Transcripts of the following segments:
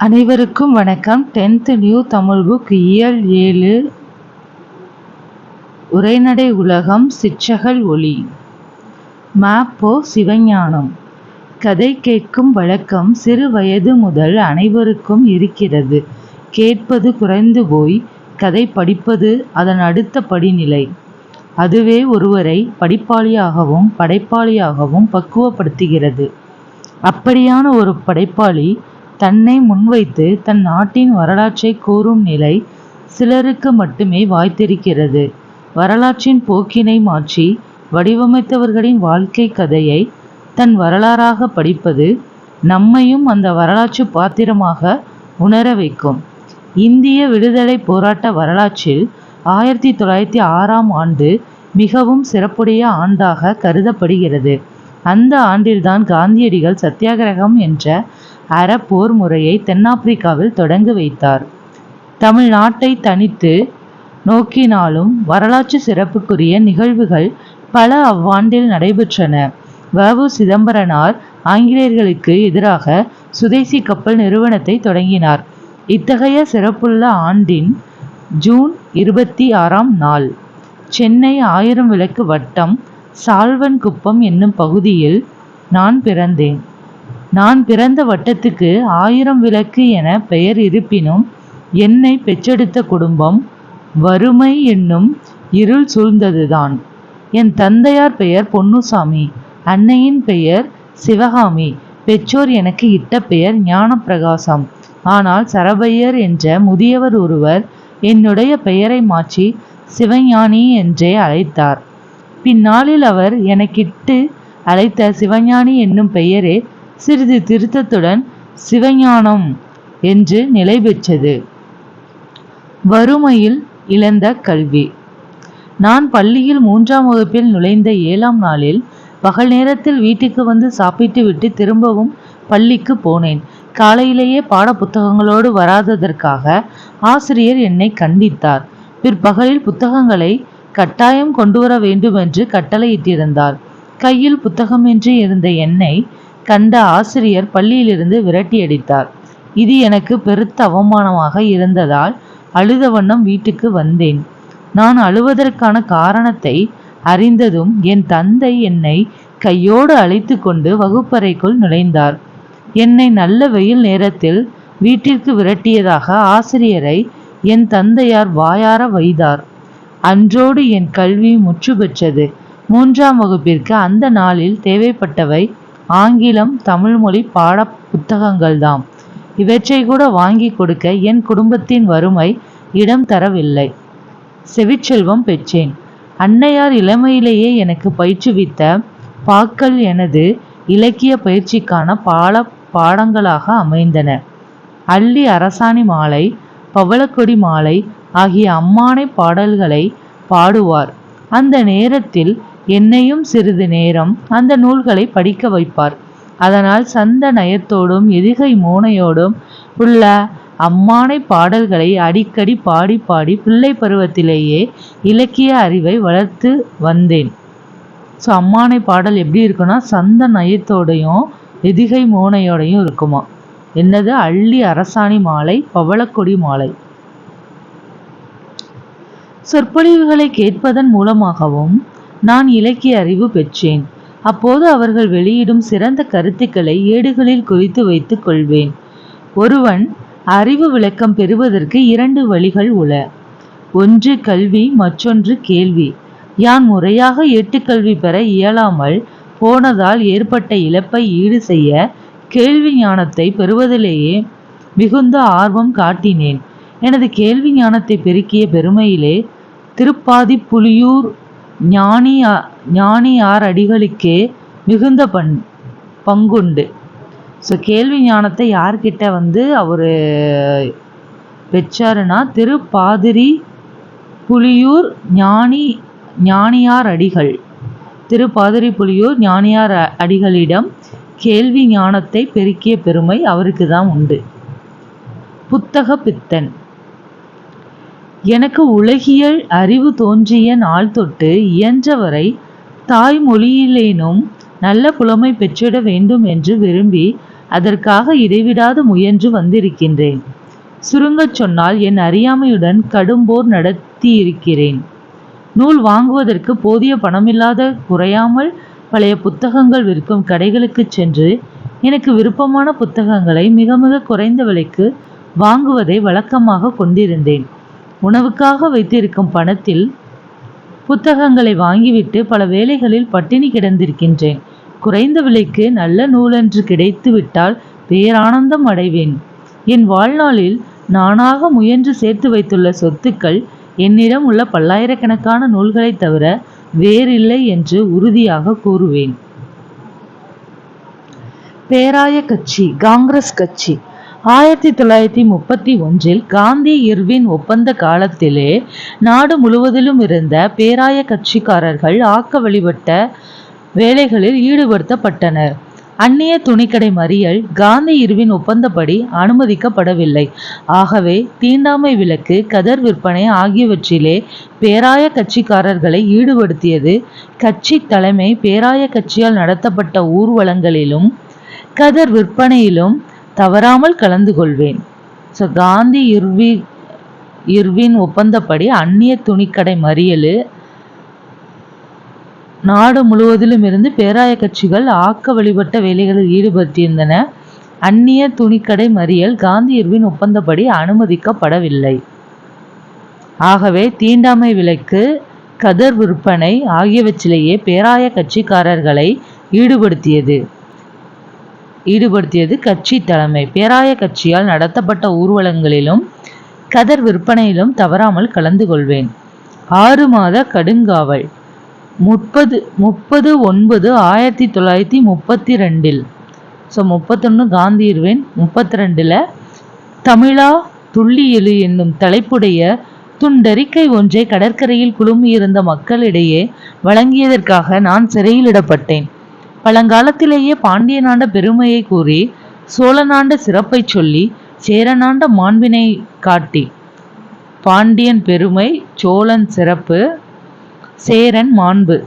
அனைவருக்கும் வணக்கம். 10th new Tamil book இயல் 7 உரைநடை உலகம் சிற்றகல் ஒளி. மாப்போ சிவஞானம். கதை கேட்கும் வழக்கம் சிறு வயது முதல் அனைவருக்கும் இருக்கிறது. கேட்பது குறைந்து போய் கதை படிப்பது அதன் அடுத்த படிநிலை. அதுவே ஒருவரை படிப்பாளியாகவும் படைப்பாளியாகவும் பக்குவப்படுத்துகிறது. அப்படியான ஒரு படைப்பாளி தன்னை முன்வைத்து தன் நாட்டின் வரலாற்றை கூறும் நிலை சிலருக்கு மட்டுமே வாய்த்திருக்கிறது. வரலாற்றின் போக்கினை மாற்றி வடிவமைத்தவர்களின் வாழ்க்கை கதையை தன் வரலாறாக படிப்பது நம்மையும் அந்த வரலாற்று பாத்திரமாக உணர வைக்கும். இந்திய விடுதலை போராட்ட வரலாற்றில் 1906ஆம் ஆண்டு மிகவும் சிறப்புடைய ஆண்டாக கருதப்படுகிறது. அந்த ஆண்டில்தான் காந்தியடிகள் சத்தியாகிரகம் என்ற அறப்போர் முறையை தென்னாப்பிரிக்காவில் தொடங்கி வைத்தார். தமிழ்நாட்டை தனித்து நோக்கினாலும் வரலாற்று சிறப்புக்குரிய நிகழ்வுகள் பல அவ்வாண்டில் நடைபெற்றன. வ.உ. சிதம்பரனார் ஆங்கிலேயர்களுக்கு எதிராக சுதேசி கப்பல் நிறுவனத்தை தொடங்கினார். இத்தகைய சிறப்புள்ள ஆண்டின் ஜூன் 26ஆம் நாள் சென்னை 1000 விளக்கு வட்டம் சால்வன் குப்பம் என்னும் பகுதியில் நான் பிறந்தேன். நான் பிறந்த வட்டத்துக்கு 1000 விளக்கு என பெயர் இருப்பினும் என்னை பெற்றெடுத்த குடும்பம் வறுமை என்னும் இருள் சூழ்ந்ததுதான். என் தந்தையார் பெயர் பொன்னுசாமி, அன்னையின் பெயர் சிவகாமி. பெற்றோர் எனக்கு இட்ட பெயர் ஞானப்பிரகாசம். ஆனால் சரபையர் என்ற முதியவர் ஒருவர் என்னுடைய பெயரை மாற்றி சிவஞானி என்றே அழைத்தார். பின்னாளில் அவர் எனக்கிட்டு அழைத்த சிவஞானி என்னும் பெயரே சிறிது திருத்தத்துடன் சிவஞானம் என்று நிலை பெற்றது. வறுமையில் இழந்த கல்வி. நான் பள்ளியில் 3ஆம் வகுப்பில் நுழைந்த 7ஆம் நாளில் பகல் நேரத்தில் வீட்டுக்கு வந்து சாப்பிட்டு விட்டு திரும்பவும் பள்ளிக்கு போனேன். காலையிலேயே பாட புத்தகங்களோடு வராததற்காக ஆசிரியர் என்னை கண்டித்தார். பிற்பகலில் புத்தகங்களை கட்டாயம் கொண்டு வர வேண்டும் என்று கட்டளையிட்டிருந்தார். கையில் புத்தகமின்றி இருந்த என்னை கண்ட ஆசிரியர் பள்ளியிலிருந்து விரட்டியடித்தார். இது எனக்கு பெருத்த அவமானமாக இருந்ததால் அழுத வண்ணம் வீட்டுக்கு வந்தேன். நான் அழுவதற்கான காரணத்தை அறிந்ததும் என் தந்தை என்னை கையோடு அழைத்து கொண்டு வகுப்பறைக்குள் நுழைந்தார். என்னை நல்ல வெயில் நேரத்தில் வீட்டிற்கு விரட்டியதாக ஆசிரியரை என் தந்தையார் வாயார வைத்தார். அன்றோடு என் கல்வி முற்று பெற்றது. 3ஆம் வகுப்பிற்கு அந்த நாளில் தேவைப்பட்டவை ஆங்கிலம், தமிழ் மொழி பாட புத்தகங்கள்தாம். இவற்றை கூட வாங்கி கொடுக்க என் குடும்பத்தின் வறுமை இடம் தரவில்லை. செவிச்செல்வம் பெற்றேன். அன்னையார் இளமையிலேயே எனக்கு பயிற்றுவித்த பாக்கள் எனது இலக்கிய பயிற்சிக்கான பாடங்களாக அமைந்தன. அள்ளி அரசாணி மாலை, பவளக்கொடி மாலை ஆகிய அம்மானை பாடல்களை பாடுவார். அந்த நேரத்தில் என்னையும் சிறிது நேரம் அந்த நூல்களை படிக்க வைப்பார். அதனால் சந்த நயத்தோடும் எதிகை மோனையோடும் உள்ள அம்மானை பாடல்களை அடிக்கடி பாடி பாடி பிள்ளை பருவத்திலேயே இலக்கிய அறிவை வளர்த்து வந்தேன். ஸோ அம்மானை பாடல் எப்படி இருக்குன்னா சந்த நயத்தோடையும் எதிகை மோனையோடையும் இருக்குமா. என்னது? அள்ளி அரசாணி மாலை, பவளக்கொடி மாலை. சொற்பொழிவுகளை கேட்பதன் மூலமாகவும் நான் இலக்கிய அறிவு பெற்றேன். அப்போது அவர்கள் வெளியிடும் சிறந்த கருத்துக்களை ஏடுகளில் குறித்து வைத்துக் கொள்வேன். ஒருவன் அறிவு விளக்கம் பெறுவதற்கு 2 வழிகள் உள. ஒன்று கல்வி, மற்றொன்று கேள்வி. யான் முறையாக ஏட்டுக்கல்வி பெற இயலாமல் போனதால் ஏற்பட்ட இழப்பை ஈடு செய்ய கேள்வி ஞானத்தை பெறுவதிலேயே மிகுந்த ஆர்வம் காட்டினேன். எனது கேள்வி ஞானத்தை பெருக்கிய பெருமையிலே திருப்பாதிப்புலியூர் ஞானியார் அடிகளுக்கே மிகுந்த பங்குண்டு. ஸோ கேள்வி ஞானத்தை யார்கிட்ட அவர் பெற்றாருன்னா திருப்பாதிரி புலியூர் ஞானியார் அடிகள். திருப்பாதிரி புலியூர் ஞானியார் அடிகளிடம் கேள்வி ஞானத்தை பெருக்கிய பெருமை அவருக்கு தான் உண்டு. புத்தக பித்தன். எனக்கு உலகியல் அறிவு தோன்றிய நாள் தொட்டு இயன்றவரை தாய்மொழியிலேனும் நல்ல புலமை பெற்றிட வேண்டும் என்று விரும்பி அதற்காக இடைவிடாது முயன்று வந்திருக்கின்றேன். சுருங்கச் சொன்னால் என் அறியாமையுடன் கடும்போர் நடத்தியிருக்கிறேன். நூல் வாங்குவதற்கு போதிய பணமில்லாத குறையாமல் பழைய புத்தகங்கள் விற்கும் கடைகளுக்கு சென்று எனக்கு விருப்பமான புத்தகங்களை மிக மிக குறைந்த விலைக்கு வாங்குவதை வழக்கமாக கொண்டிருந்தேன். உணவுக்காக வைத்திருக்கும் பணத்தில் புத்தகங்களை வாங்கிவிட்டு பல வேளைகளில் பட்டினி கிடந்திருக்கின்றேன். குறைந்த விலைக்கு நல்ல நூலன்று கிடைத்து விட்டால் பேரானந்தம் அடைவேன். என் வாழ்நாளில் நானாக முயன்று சேர்த்து வைத்துள்ள சொத்துக்கள் என்னிடம் உள்ள பல்லாயிரக்கணக்கான நூல்களை தவிர வேறில்லை என்று உறுதியாக கூறுவேன். பேராய கட்சி, காங்கிரஸ் கட்சி 1931 காந்தி இர்வின் ஒப்பந்த காலத்திலே நாடு முழுவதிலும் இருந்த பேராய கட்சிக்காரர்கள் ஆக்க வழிபட்ட வேலைகளில் ஈடுபடுத்தப்பட்டனர். அந்நிய துணிக்கடை மறியல் காந்தி இர்வின் ஒப்பந்தப்படி அனுமதிக்கப்படவில்லை. ஆகவே தீண்டாமை விலக்கு, கதர் விற்பனை ஆகியவற்றிலே பேராய கட்சிக்காரர்களை ஈடுபடுத்தியது. கட்சி தலைமை பேராய கட்சியால் நடத்தப்பட்ட ஊர்வலங்களிலும் கதர் விற்பனையிலும் தவறாமல் கலந்து கொள்வேன். காந்தி இர்வின் ஒப்பந்தப்படி அந்நிய துணிக்கடை மறியல் நாடு முழுவதிலும் இருந்து பேராய கட்சிகள் ஆக்க வழிபட்ட வேலைகளில் ஈடுபட்டிருந்தன. அந்நிய துணிக்கடை மறியல் காந்தி இர்வின் ஒப்பந்தப்படி அனுமதிக்கப்படவில்லை. ஆகவே தீண்டாமை விலக்கு, கதர் விற்பனை ஆகியவற்றிலேயே பேராய கட்சிக்காரர்களை ஈடுபடுத்தியது கட்சி தலைமை. பேராய கட்சியால் நடத்தப்பட்ட ஊர்வலங்களிலும் கதர் விற்பனையிலும் தவறாமல் கலந்து கொள்வேன். 6 மாத கடுங்காவல் 30/9/1932. 31 காந்தி இர்வின், 32 தமிழா துள்ளி எழு என்னும் தலைப்புடைய துண்டறிக்கை ஒன்றை கடற்கரையில் குழுமியிருந்த மக்களிடையே வழங்கியதற்காக நான் சிறையிலிடப்பட்டேன். பழங்காலத்திலேயே பாண்டியனாண்ட பெருமையை கூறி, சோழனாண்ட சிறப்பை சொல்லி, சேரனாண்ட மாண்பினை காட்டி, பாண்டியன் பெருமை, சோழன் சிறப்பு, சேரன் மாண்பு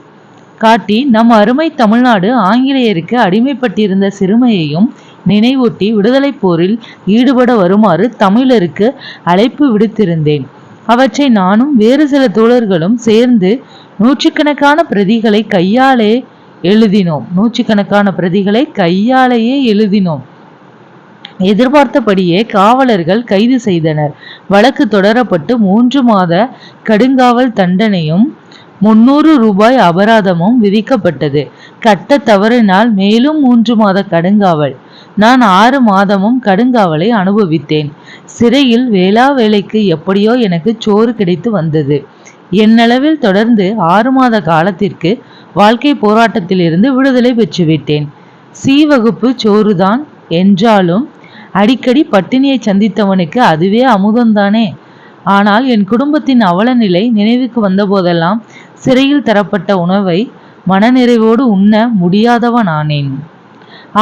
காட்டி நம் அருமை தமிழ்நாடு ஆங்கிலேயருக்கு அடிமைப்பட்டிருந்த சிறுமையையும் நினைவூட்டி விடுதலை போரில் ஈடுபட வருமாறு தமிழருக்கு அழைப்பு விடுத்திருந்தேன். அவற்றை நானும் வேறு சில தோழர்களும் சேர்ந்து நூற்றுக்கணக்கான பிரதிகளை கையாலேயே எழுதினோம். எதிர்பார்த்தபடியே காவலர்கள் கைது செய்தனர். வழக்கு தொடரப்பட்டு 3 மாத கடுங்காவல் தண்டனையும் 300 ரூபாய் அபராதமும் விதிக்கப்பட்டது. கட்ட தவறினால் மேலும் 3 மாத கடுங்காவல். நான் 6 மாதமும் கடுங்காவலை அனுபவித்தேன். சிறையில் வேளா வேலைக்கு எப்படியோ எனக்கு சோறு கிடைத்து வந்தது. என்னளவில் தொடர்ந்து 6 மாத காலத்திற்கு வாழ்க்கை போராட்டத்திலிருந்து விடுதலை பெற்றுவிட்டேன். சி வகுப்பு சோறுதான் என்றாலும் அடிக்கடி பட்டினியை சந்தித்தவனுக்கு அதுவே அமுதம்தானே. ஆனால் என் குடும்பத்தின் அவல நிலை நினைவுக்கு வந்தபோதெல்லாம் சிறையில் தரப்பட்ட உணவை மனநிறைவோடு உண்ண முடியாதவனானேன்.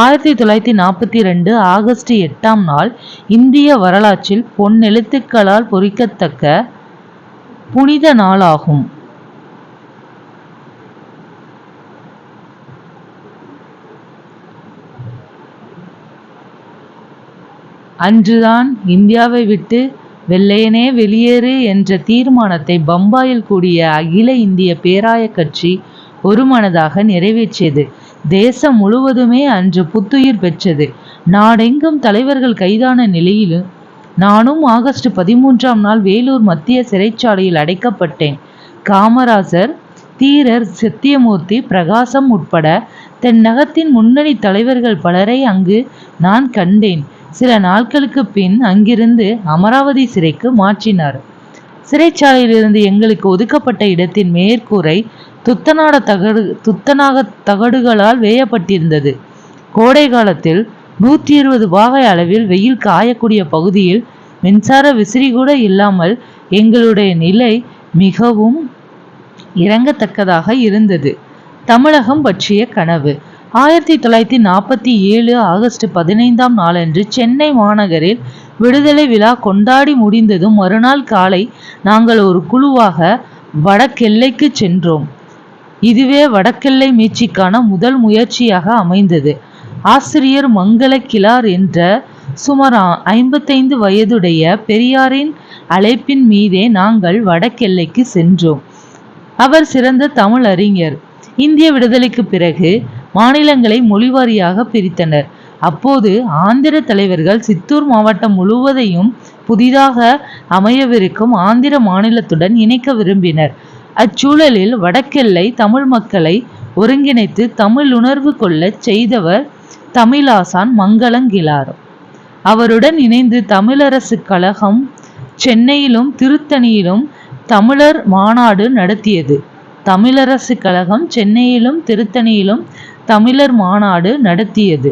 1942 ஆகஸ்ட் 8ஆம் நாள் இந்திய வரலாற்றில் பொன்னெழுத்துக்களால் பொறிக்கத்தக்க புனித நாளாகும். அன்றுதான் இந்தியாவை விட்டு வெள்ளையனே வெளியேறு என்ற தீர்மானத்தை பம்பாயில் கூடிய அகில இந்திய பேராய கட்சி ஒருமனதாக நிறைவேற்றியது. தேசம் முழுவதுமே அன்று புத்துயிர் பெற்றது. நாடெங்கும் தலைவர்கள் கைதான நிலையிலும் நானும் ஆகஸ்ட் 13ஆம் நாள் வேலூர் மத்திய சிறைச்சாலையில் அடைக்கப்பட்டேன். காமராசர், தீரர் சத்தியமூர்த்தி, பிரகாசம் உட்பட தென்னகத்தின் முன்னணி தலைவர்கள் பலரை அங்கு நான் கண்டேன். சில நாட்களுக்கு பின் அங்கிருந்து அமராவதி சிறைக்கு மாற்றினார். சிறைச்சாலையிலிருந்து எங்களுக்கு ஒதுக்கப்பட்ட இடத்தின் மேற்கூரை துத்தநாக தகடுகளால் வேயப்பட்டிருந்தது. கோடை காலத்தில் 120 பாகை அளவில் வெயில் காயக்கூடிய பகுதியில் மின்சார விசிறி கூட இல்லாமல் எங்களுடைய நிலை மிகவும் இறங்கத்தக்கதாக இருந்தது. தமிழகம் பற்றிய கனவு. 1947 ஆகஸ்ட் 15ஆம் நாளன்று சென்னை மாநகரில் விடுதலை விழா கொண்டாடி முடிந்ததும் மறுநாள் காலை நாங்கள் ஒரு குழுவாக வடக்கெல்லைக்கு சென்றோம். இதுவே வடக்கெல்லை மீட்சிக்கான முதல் முயற்சியாக அமைந்தது. ஆசிரியர் மங்கள கிழார் என்ற சுமார் 55 வயதுடைய பெரியாரின் அழைப்பின் மீதே நாங்கள் வடக்கெல்லைக்கு சென்றோம். அவர் சிறந்த தமிழ் அறிஞர். இந்திய விடுதலைக்கு பிறகு மாநிலங்களை மொழிவாரியாக பிரித்தனர். அப்போது ஆந்திர தலைவர்கள் சித்தூர் மாவட்டம் முழுவதையும் புதிதாக அமையவிருக்கும் ஆந்திர மாநிலத்துடன் இணைக்க விரும்பினர். அச்சூழலில் வடக்கெல்லை தமிழ் மக்களை ஒருங்கிணைத்து தமிழ் உணர்வு கொள்ளச் செய்தவர் தமிழாசான் மங்களங்கிழார். அவருடன் இணைந்து தமிழரசு கழகம் சென்னையிலும் திருத்தணியிலும் தமிழர் மாநாடு நடத்தியது. தமிழரசு கழகம் சென்னையிலும் திருத்தணியிலும் தமிழர் மாநாடு நடத்தியது.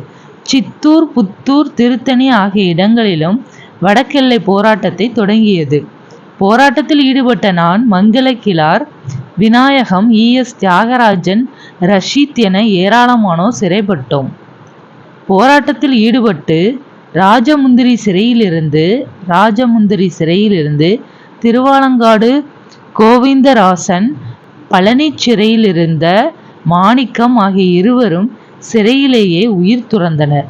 சித்தூர், புத்தூர், திருத்தணி ஆகிய இடங்களிலும் வடக்கெல்லை போராட்டத்தை தொடங்கியது. போராட்டத்தில் ஈடுபட்ட நான், மங்களகிழார், விநாயகம், ES தியாகராஜன், ரஷீத் என ஏராளமானோர் சிறைப்பட்டோம். போராட்டத்தில் ஈடுபட்டு ராஜமுந்திரி சிறையிலிருந்து திருவாலங்காடு கோவிந்தராசன், பழனி சிறையிலிருந்த மாணிக்கம் ஆகிய இருவரும் சிறையிலேயே உயிர் துறந்தனர்.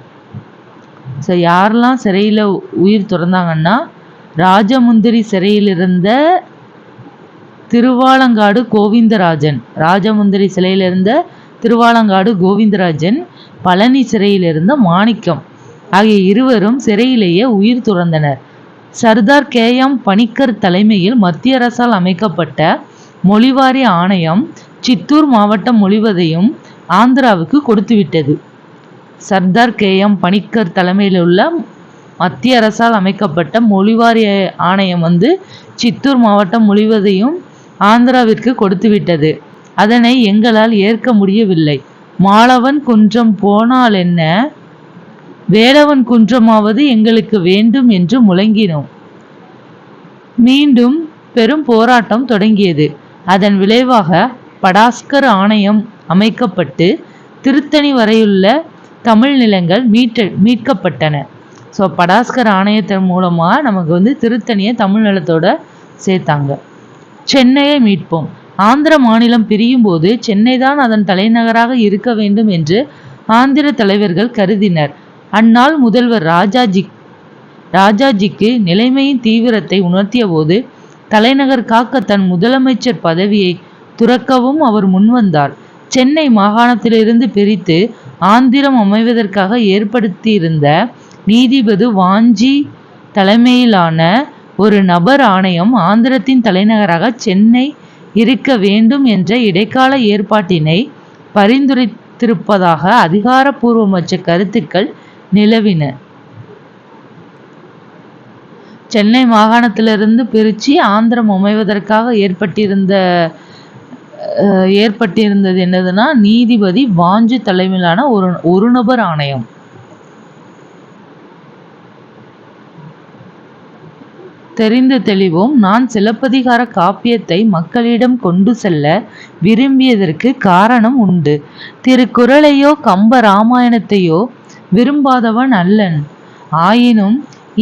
ஸோ யாரெல்லாம் சிறையில் உயிர் துறந்தாங்கன்னா, ராஜமுந்திரி சிறையிலிருந்த திருவாலங்காடு கோவிந்தராஜன், ராஜமுந்திரி சிறையிலிருந்த திருவாலங்காடு கோவிந்தராஜன், பழனி சிறையிலிருந்த மாணிக்கம் ஆகிய இருவரும் சிறையிலேயே உயிர் துறந்தனர். சர்தார் KM பணிக்கர் தலைமையில் மத்திய அரசால் அமைக்கப்பட்ட மொழிவாரி ஆணையம் சித்தூர் மாவட்டம் முழுவதையும் ஆந்திராவுக்கு கொடுத்துவிட்டது. சர்தார் KM பணிக்கர் தலைமையில் உள்ள மத்திய அரசால் அமைக்கப்பட்ட மொழிவாரி ஆணையம் சித்தூர் மாவட்டம் முழுவதையும் ஆந்திராவிற்கு கொடுத்துவிட்டது. அதனை எங்களால் ஏற்க முடியவில்லை. மாலவன் குன்றம் போனால் என்ன, வேலவன் குன்றமாவது எங்களுக்கு வேண்டும் என்று முழங்கினோம். மீண்டும் பெரும் போராட்டம் தொடங்கியது. அதன் விளைவாக படாஸ்கர் ஆணையம் அமைக்கப்பட்டு திருத்தணி வரையுள்ள தமிழ் நிலங்கள் மீட்கப்பட்டன. ஸோ படாஸ்கர் ஆணையத்தின் மூலமாக நமக்கு திருத்தணியை தமிழ் நிலத்தோட சேர்த்தாங்க. சென்னையை மீட்போம். ஆந்திர மாநிலம் பிரியும் போது சென்னை தான் அதன் தலைநகராக இருக்க வேண்டும் என்று ஆந்திர தலைவர்கள் கருதினர். அந்நாள் முதல்வர் ராஜாஜிக்கு நிலைமையின் தீவிரத்தை உணர்த்திய போது தலைநகர் காக்க தன் முதலமைச்சர் பதவியை துறக்கவும் அவர் முன்வந்தார். சென்னை மாகாணத்திலிருந்து பிரித்து ஆந்திரம் அமைவதற்காக ஏற்படுத்தியிருந்த நீதிபதி வாஞ்சி தலைமையிலான ஒரு நபர் ஆணையம் ஆந்திரத்தின் தலைநகராக சென்னை இருக்க வேண்டும் என்ற இடைக்கால ஏற்பாட்டினை பரிந்துரைத்திருப்பதாக அதிகாரப்பூர்வமற்ற கருத்துக்கள் நிலவின. சென்னை மாகாணத்திலிருந்து பிரித்து ஆந்திரம் அமைவதற்காக ஏற்பட்டிருந்தது என்னதுன்னா, நீதிபதி வாஞ்சி தலைமையிலான ஒரு நபர் ஆணையம். தெரிந்து தெளிவோம். நான் சிலப்பதிகார காப்பியத்தை மக்களிடம் கொண்டு செல்ல விரும்பியதற்கு காரணம் உண்டு. திருக்குறளையோ கம்ப ராமாயணத்தையோ விரும்பாதவன் அல்லன். ஆயினும்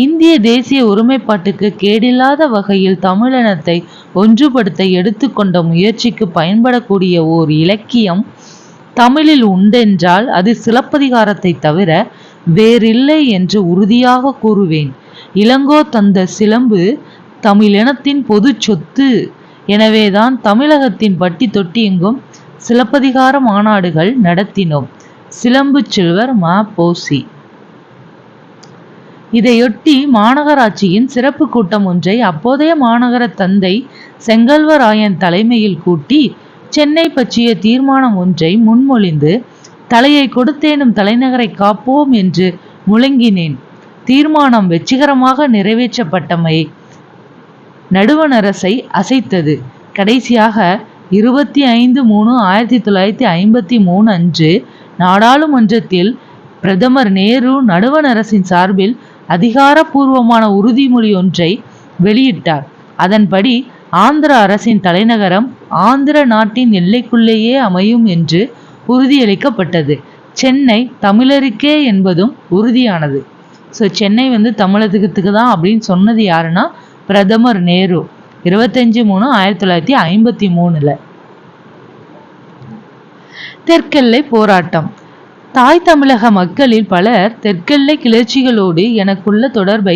இந்திய தேசிய ஒருமைப்பாட்டுக்கு கேடில்லாத வகையில் தமிழினத்தை ஒன்றுபடுத்த எடுத்துக்கொண்ட முயற்சிக்கு பயன்படக்கூடிய ஓர் இலக்கியம் தமிழில் உண்டென்றால் அது சிலப்பதிகாரத்தை தவிர வேறில்லை என்று உறுதியாக கூறுவேன். இளங்கோ தந்த சிலம்பு தமிழினத்தின் பொது சொத்து. எனவேதான் தமிழகத்தின் பட்டி தொட்டி எங்கும் சிலப்பதிகார மாநாடுகள் நடத்தினோம். சிலம்பு செல்வர் ம.பொ.சி. இதையொட்டி மாநகராட்சியின் சிறப்பு கூட்டம் ஒன்றை அப்போதைய மாநகர தந்தை செங்கல்வராயன் தலைமையில் கூட்டி சென்னை பற்றிய தீர்மானம் ஒன்றை முன்மொழிந்து தலையை கொடுத்தேனும் தலைநகரை காப்போம் என்று முழங்கினேன். தீர்மானம் வெற்றிகரமாக நிறைவேற்றப்பட்டமை நடுவண் அரசை அசைத்தது. கடைசியாக 25/3/1953 அன்று நாடாளுமன்றத்தில் பிரதமர் நேரு நடுவண் அரசின் சார்பில் அதிகாரப்பூர்வமான உறுதிமொழி ஒன்றை வெளியிட்டார். அதன்படி ஆந்திர அரசின் தலைநகரம் ஆந்திர நாட்டின் எல்லைக்குள்ளேயே அமையும் என்று உறுதியளிக்கப்பட்டது. சென்னை தமிழருக்கே என்பதும் உறுதியானது. ஸோ சென்னை தமிழகத்துக்கு தான் அப்படின்னு சொன்னது யாருன்னா பிரதமர் நேரு 25/3/1953. தெற்கெல்லை போராட்டம். தாய் தமிழக மக்களில் பலர் தெற்கெல்லை கிளர்ச்சிகளோடு எனக்குள்ள தொடர்பை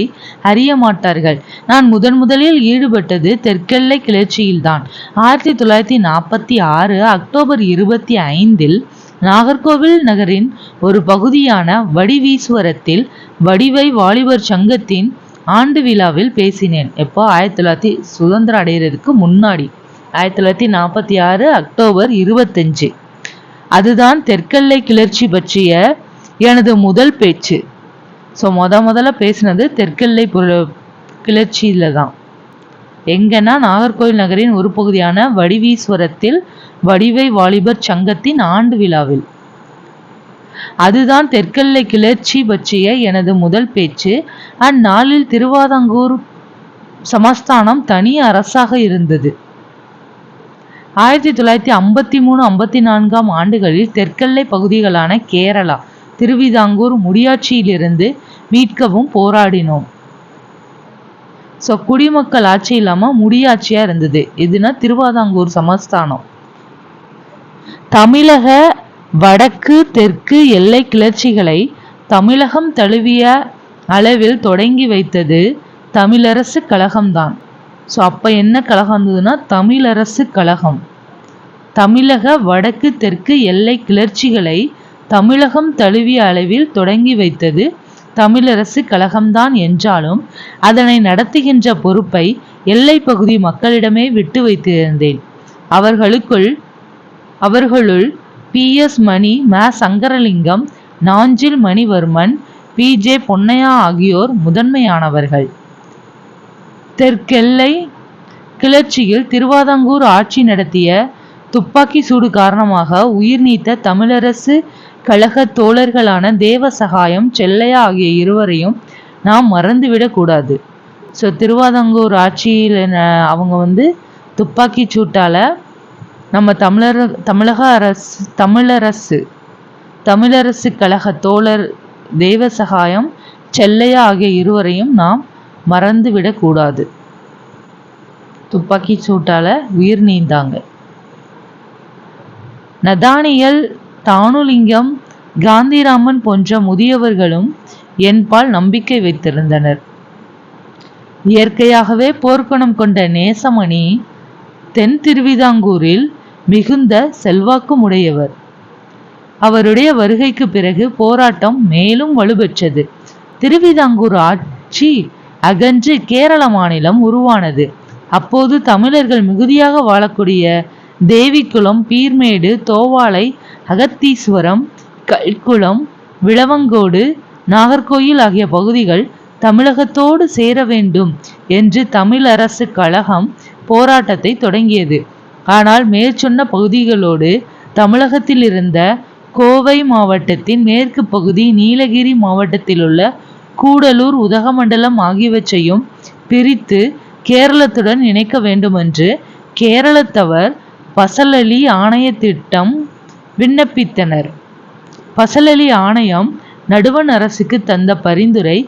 அறிய மாட்டார்கள். நான் முதலில் ஈடுபட்டது தெற்கெல்லை கிளர்ச்சியில்தான். 1946 அக்டோபர் 25 நாகர்கோவில் நகரின் ஒரு பகுதியான வடிவீஸ்வரத்தில் வடிவை வாலிபர் சங்கத்தின் ஆண்டு விழாவில் பேசினேன். எப்போ? 1900 சுதந்திரம் அடைகிறதுக்கு முன்னாடி, 1946 அக்டோபர் 25. அதுதான் தெற்கெல்லை கிளர்ச்சி பற்றிய எனது முதல் பேச்சு. ஸோ முதல்ல பேசினது தெற்கெல்லை கிளர்ச்சியில தான். எங்கன்னா நாகர்கோவில் நகரின் ஒரு பகுதியான வடிவீஸ்வரத்தில் வடிவை வாலிபர் சங்கத்தின் ஆண்டு விழாவில். அதுதான் தெற்கெல்லை கிளர்ச்சி பற்றிய எனது முதல் பேச்சு. அந்நாளில் திருவிதாங்கூர் சமஸ்தானம் தனி அரசாக இருந்தது. 1953-54 ஆண்டுகளில் தெற்கெல்லை பகுதிகளான கேரளா, திருவிதாங்கூர் முடியாட்சியிலிருந்து மீட்கவும் போராடினோம். ஸோ குடிமக்கள் ஆட்சி இல்லாமல் முடியாட்சியாக இருந்தது. இதுனா திருவிதாங்கூர் சமஸ்தானம். தமிழக வடக்கு தெற்கு எல்லை கிளர்ச்சிகளை தமிழகம் தழுவிய அளவில் தொடங்கி வைத்தது தமிழரசு கழகம்தான். ஸோ அப்போ என்ன கழகம் இருந்ததுன்னா தமிழரசு கழகம். தமிழக வடக்கு தெற்கு எல்லை கிளர்ச்சிகளை தமிழகம் தழுவிய அளவில் தொடங்கி வைத்தது தமிழரசு கழகம்தான் என்றாலும் அதனை நடத்துகின்ற பொறுப்பை எல்லை பகுதி மக்களிடமே விட்டு வைத்திருந்தேன். அவர்களுள் PS மணி, ம சங்கரலிங்கம், நாஞ்சில் மணிவர்மன், PJ பொன்னையா ஆகியோர் முதன்மையானவர்கள். தெற்கெல்லை கிளர்ச்சியில் திருவிதாங்கூர் ஆட்சி நடத்திய துப்பாக்கி சூடு காரணமாக உயிர் நீத்த தமிழரசு கழக தோழர்களான தேவசகாயம், செல்லையா ஆகிய இருவரையும் நாம் மறந்துவிடக் கூடாது. ஸோ திருவிதாங்கூர் ஆட்சியில் அவங்க துப்பாக்கி சூட்டால நம்ம தமிழரசு கழக தோழர் தேவசகாயம், செல்லையா ஆகிய இருவரையும் நாம் மறந்துவிடக்கூடாது. துப்பாக்கி சூட்டால உயிர் நீந்தாங்க. நதானியல், தானுலிங்கம், காந்திராமன் போன்ற முதியவர்களும் என்பால் நம்பிக்கை வைத்திருந்தனர். இயற்கையாகவே போர்க்குணம் கொண்ட நேசமணி தென் திருவிதாங்கூரில் மிகுந்த செல்வாக்கும் உடையவர். அவருடைய வருகைக்கு பிறகு போராட்டம் மேலும் வலுப்பெற்றது. திருவிதாங்கூர் ஆட்சி அகன்று கேரள மாநிலம் உருவானது. அப்போது தமிழர்கள் மிகுதியாக வாழக்கூடிய தேவிக்குளம், பீர்மேடு, தோவாளை, அகத்தீஸ்வரம், கல்குளம், விளவங்கோடு, நாகர்கோயில் ஆகிய பகுதிகள் தமிழகத்தோடு சேர வேண்டும் என்று தமிழரசு கழகம் போராட்டத்தை தொடங்கியது. ஆனால் மேற்சொன்ன பகுதிகளோடு தமிழகத்தில் இருந்த கோவை மாவட்டத்தின் மேற்கு பகுதி, நீலகிரி மாவட்டத்தில் உள்ள கூடலூர், உதகமண்டலம் ஆகியவற்றையும் பிரித்து கேரளத்துடன் இணைக்க வேண்டுமென்று கேரளத்தவர் பசலலி ஆணையத்திடம் விண்ணப்பித்தனர். பசலலி ஆணையம் நடுவண் அரசுக்கு தந்த பரிந்துரை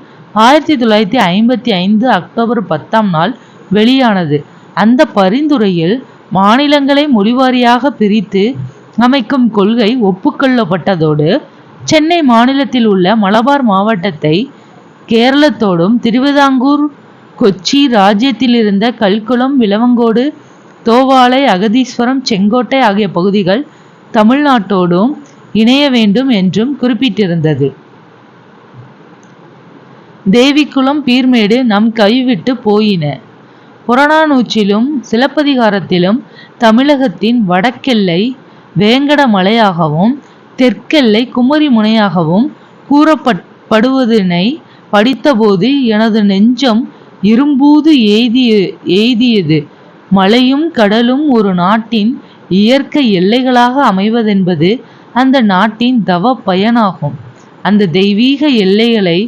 1955 அக்டோபர் 10 வெளியானது. அந்த பரிந்துரையில் மாநிலங்களை மொழிவாரியாக பிரித்து அமைக்கும் கொள்கை ஒப்புக்கொள்ளப்பட்டதோடு சென்னை மாநிலத்தில் உள்ள மலபார் மாவட்டத்தை கேரளத்தோடும், திருவிதாங்கூர், கொச்சி ராஜ்யத்தில் இருந்த கல்குளம், விளவங்கோடு, தோவாளை, அகதீஸ்வரம், செங்கோட்டை ஆகிய பகுதிகள் தமிழ்நாட்டோடும் இணைய வேண்டும் என்றும் குறிப்பிட்டிருந்தது. தேவிக்குளம், பீர்மேடு நம் கைவிட்டு போயின. புறநானூற்றிலும் சிலப்பதிகாரத்திலும் தமிழகத்தின் வடக்கெல்லை வேங்கடமலையாகவும் தெற்கெல்லை குமரி முனையாகவும் கூறப்படுவதனை படித்தபோது எனது நெஞ்சம் இரும்பூது எய்தியது. மலையும் கடலும் ஒரு நாட்டின் இயற்கை எல்லைகளாக அமைவதென்பது அந்த நாட்டின் தவ பயனாகும். அந்த தெய்வீக எல்லைகளை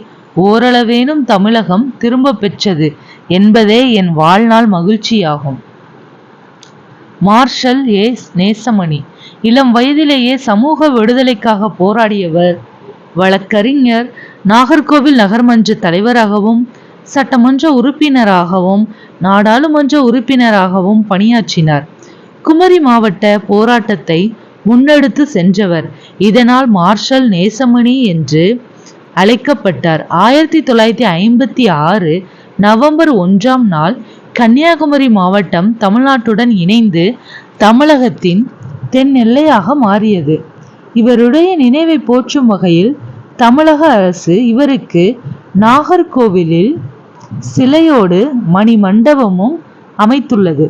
ஓரளவேனும் தமிழகம் திரும்ப பெற்றது என்பதே என் வாழ்நாள் மகிழ்ச்சியாகும். மார்ஷல் ஏ. நேசமணி இளம் வயதிலேயே சமூக விடுதலைக்காக போராடியவர். வழக்கறிஞர், நாகர்கோவில் நகர்மன்ற தலைவராகவும், சட்டமன்ற உறுப்பினராகவும், நாடாளுமன்ற உறுப்பினராகவும் பணியாற்றினார். குமரி மாவட்ட போராட்டத்தை முன்னெடுத்து சென்றவர். இதனால் மார்ஷல் நேசமணி என்று அழைக்கப்பட்டார். 1956 நவம்பர் 1ஆம் நாள் கன்னியாகுமரி மாவட்டம் தமிழ்நாட்டுடன் இணைந்து தமிழகத்தின் தென் எல்லையாக மாறியது. இவருடைய நினைவை போற்றும் வகையில் தமிழக அரசு இவருக்கு நாகர்கோவிலில் சிலையோடு மணி மண்டபமும் அமைத்துள்ளது.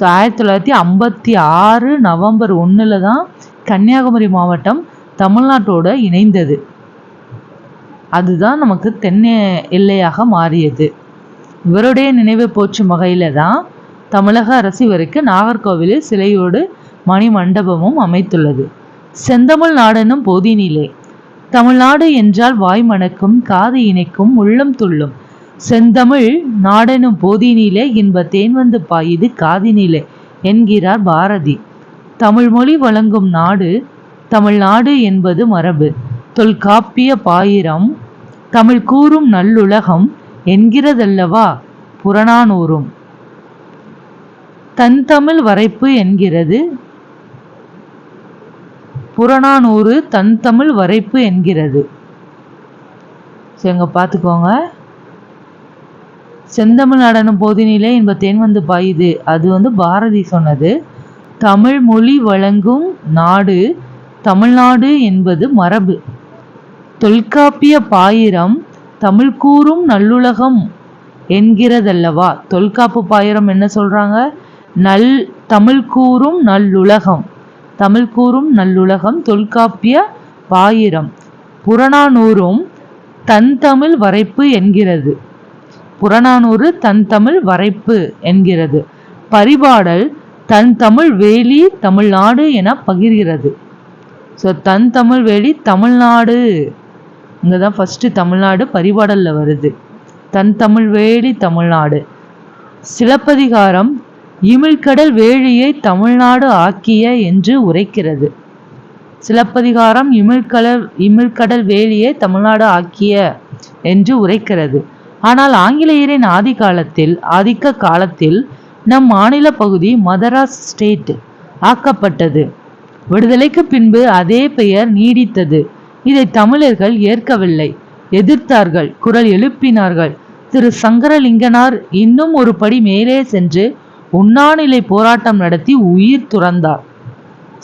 1956 நவம்பர் 1 தான் கன்னியாகுமரி மாவட்டம் தமிழ்நாட்டோட இணைந்தது. அதுதான் நமக்கு தென் எல்லையாக மாறியது. இவருடைய நினைவை போற்றும் வகையில தான் தமிழக அரசு இவருக்கு நாகர்கோவிலில் சிலையோடு மணி மண்டபமும் அமைத்துள்ளது. செந்தமிழ் நாடெனும் போதினிலே. தமிழ்நாடு என்றால் வாய் மணக்கும், காது இணைக்கும், உள்ளம் துள்ளும். செந்தமிழ் நாடெனும் போதினிலே இன்ப தேன் வந்து பாயுது காதினிலே என்கிறார் பாரதி. தமிழ் மொழி வழங்கும் நாடு தமிழ்நாடு என்பது மரபு. தொல்காப்பிய பாயிரம் தமிழ் கூறும் நல்லுலகம் என்கிறதல்லவா புறநானூறும். தன் தமிழ் வரைப்பு என்கிறது புறநானூறு. தன் தமிழ் வரைப்பு என்கிறது. சரிங்க, பார்த்துக்கோங்க. செந்தமிழ் நாடனும் போதினிலே இன்ப தேன் வந்து பாயுது, அது பாரதி சொன்னது. தமிழ் மொழி வழங்கும் நாடு தமிழ்நாடு என்பது மரபு. தொல்காப்பிய பாயிரம் தமிழ் கூறும் நல்லுலகம் என்கிறதல்லவா. தொல்காப்பு பாயிரம் என்ன சொல்றாங்க? தமிழ் கூறும் நல்லுலகம். தமிழ் கூறும் நல்லுலகம். தொல்காப்பிய பாயிரம். புறநானூறும் தன் தமிழ் வரைப்பு என்கிறது. புறநானூறு தன் தமிழ் வரைப்பு என்கிறது. பரிபாடல் தன் தமிழ் வேலி தமிழ்நாடு என பகிர்கிறது. ஸோ தன் தமிழ் வேலி தமிழ்நாடு, இங்கே தான் ஃபஸ்ட்டு தமிழ்நாடு பரிபாடல்ல வருது. தன் தமிழ் வேலி தமிழ்நாடு. சிலப்பதிகாரம் இமிழ்கடல் வேலியை தமிழ்நாடு ஆக்கிய என்று உரைக்கிறது. சிலப்பதிகாரம் இமிழ்கடல் வேலியை தமிழ்நாடு ஆக்கிய என்று உரைக்கிறது. ஆனால் ஆங்கிலேயரின் ஆதிக்க காலத்தில் நம் மாநில பகுதி மதராஸ் ஸ்டேட் ஆக்கப்பட்டது. விடுதலைக்கு பின்பு அதே பெயர் நீடித்தது. இதை தமிழர்கள் ஏற்கவில்லை, எதிர்த்தார்கள், குரல் எழுப்பினார்கள். திரு சங்கரலிங்கனார் இன்னும் ஒரு படி மேலே சென்று உண்ணாநிலை போராட்டம் நடத்தி உயிர் துறந்தார்.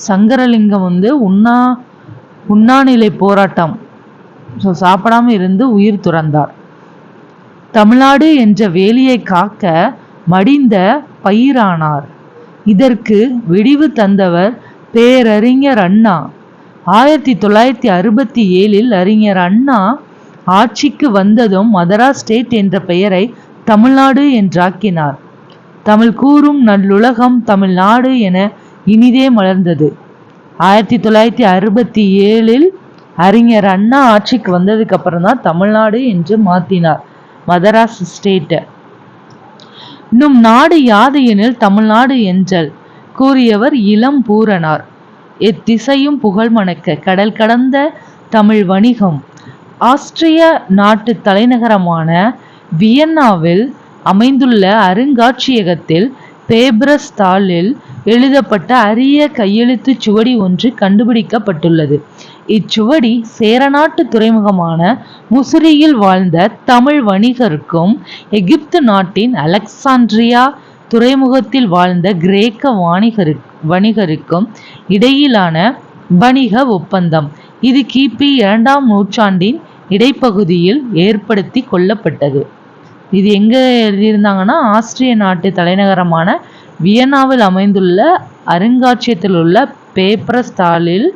சங்கரலிங்கம் உண்ணாநிலை போராட்டம் சாப்பிடாம இருந்து உயிர் துறந்தார். தமிழ்நாடு என்ற வேலியை காக்க மடிந்த பயிரானார். இதற்கு விடிவு தந்தவர் பேரறிஞர் அண்ணா. 1967 அறிஞர் அண்ணா ஆட்சிக்கு வந்ததும் மதராஸ் ஸ்டேட் என்ற பெயரை தமிழ்நாடு என்றாக்கினார். தமிழ் கூறும் நல்லுலகம் தமிழ்நாடு என இனிதே மலர்ந்தது. 1967 அறிஞர் அண்ணா ஆட்சிக்கு வந்ததுக்கு அப்புறம் தான் தமிழ்நாடு என்று மாத்தினார் மதராஸ் ஸ்டேட். இன்னும் நாடு யாது எனில் தமிழ்நாடு என்றல் கூறியவர் இளம் பூரணார். எத்திசையும் புகழ் மணக்க கடல் கடந்த தமிழ் வணிகம். ஆஸ்திரிய நாட்டு தலைநகரமான வியன்னாவில் அமைந்துள்ள அருங்காட்சியகத்தில் பேப்ரஸ் தாளில் எழுதப்பட்ட அரிய கையெழுத்து சுவடி ஒன்று கண்டுபிடிக்கப்பட்டுள்ளது. இச்சுவடி சேரநாட்டு துறைமுகமான முசிறியில் வாழ்ந்த தமிழ் வணிகருக்கும் எகிப்து நாட்டின் அலெக்சாண்ட்ரியா துறைமுகத்தில் வாழ்ந்த கிரேக்க வணிகருக்கும் இடையிலான வணிக ஒப்பந்தம். இது கிபி 2ஆம் நூற்றாண்டின் இடைப்பகுதியில் ஏற்படுத்தி கொள்ளப்பட்டது. இது எங்க எழுதியிருந்தாங்கன்னா ஆஸ்திரிய நாட்டு தலைநகரமான வியன்னாவில் அமைந்துள்ள அருங்காட்சியகத்தில் உள்ள பேப்ரஸ் தாளில்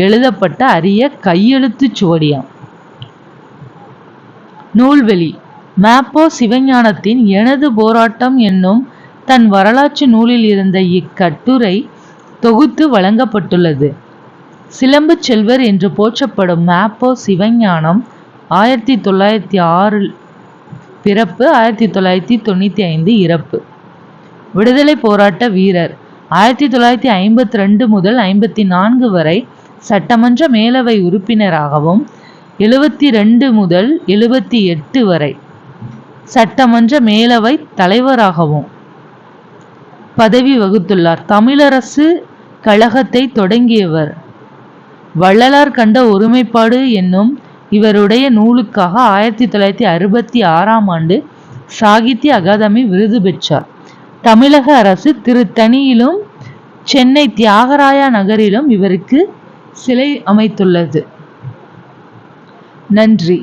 எழுதப்பட்ட அரிய கையெழுத்து சுவடியாம். நூல்வெளி. மாப்போ சிவஞானத்தின் எனது போராட்டம் என்னும் தன் வரலாற்று நூலில் இருந்த இக்கட்டுரை தொகுத்து வழங்கப்பட்டுள்ளது. சிலம்பு செல்வர் என்று போற்றப்படும் மாப்போ சிவஞானம் 1906 பிறப்பு, 1995 இறப்பு. விடுதலை போராட்ட வீரர். 1952 முதல் 54 வரை சட்டமன்ற மேலவை உறுப்பினராகவும் 72 முதல் 78 வரை சட்டமன்ற மேலவை தலைவராகவும் பதவி வகித்துள்ளார். தமிழரசு கழகத்தை தொடங்கியவர். வள்ளலார் கண்ட ஒருமைப்பாடு என்னும் இவருடைய நூலுக்காக 1966ஆம் ஆண்டு சாகித்ய அகாதமி விருது பெற்றார். தமிழக அரசு திருத்தணியிலும் சென்னை தியாகராய நகரிலும் இவருக்கு சிலை அமைத்துள்ளது. நன்றி.